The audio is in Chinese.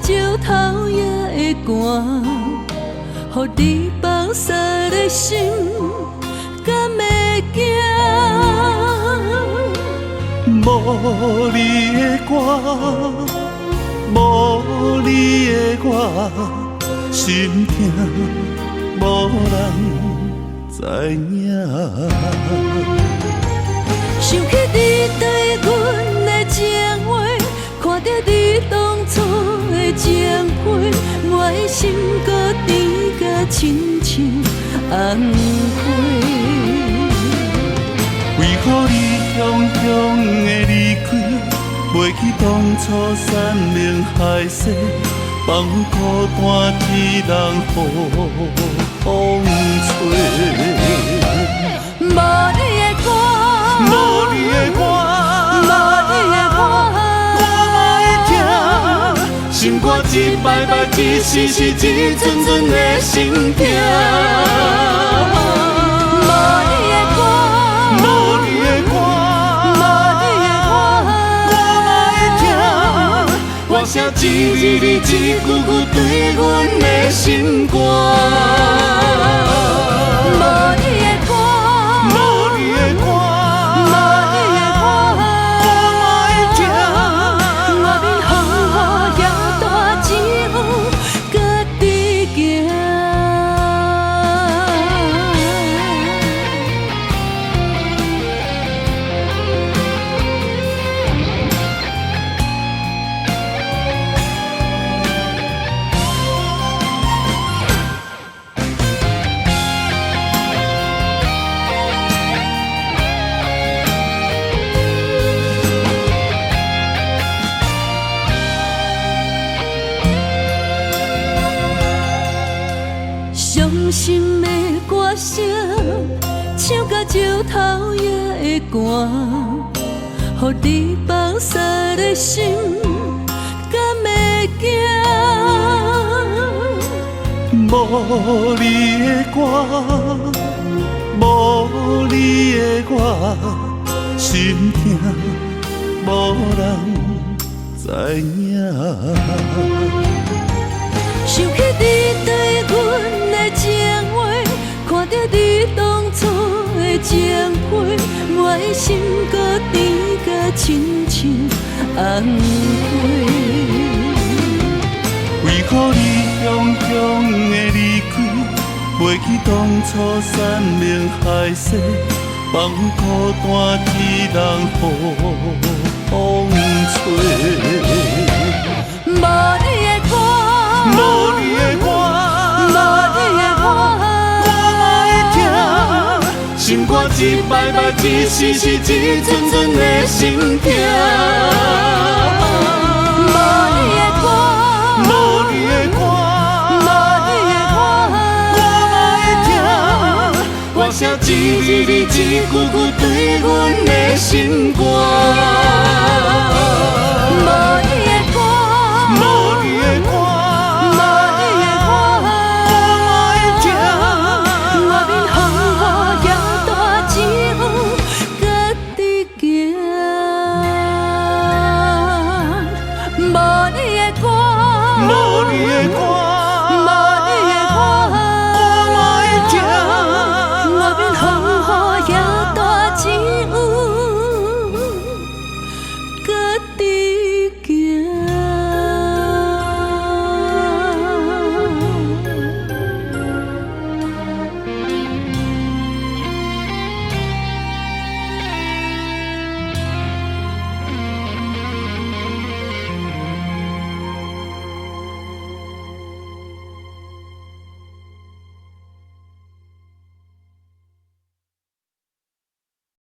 石头也会寒，予你放下的心，敢会惊？无你的我，无你的我，心痛无人知影。想起你对阮的情话，看着你当初的情批，我的心搁甜甲亲像红花。为何你雄雄的离开，袂记当初山盟海誓，放孤单天人雨风吹。无你的我，无你的我，无你的我，我嘛会痛，心肝一摆摆，一时时，一阵阵的心痛。无你的我，无你的我，无你的我，我嘛会痛，我声一字字，一句句对阮的心肝。无你的我，无你的我，无你的我，我嘛会痛。我面风雨摇大只有家己行。伤心的歌声，唱甲石头也会寒，予你放下的心，敢会惊？无你的我，无你的我，心痛无人知影。想起你对阮的情话，看着你当初的情批，我的心搁甜甲亲像红花。为何你雄雄的离开，袂记当初山盟海誓，放孤单天人雨风吹。无你的我，无你的我，无你的我，我嘛会痛，心肝一摆摆，一时时，一阵阵的心痛。无你的我，无你的我，无你的我，我嘛会痛，我声一字字，一句句对阮的心肝。无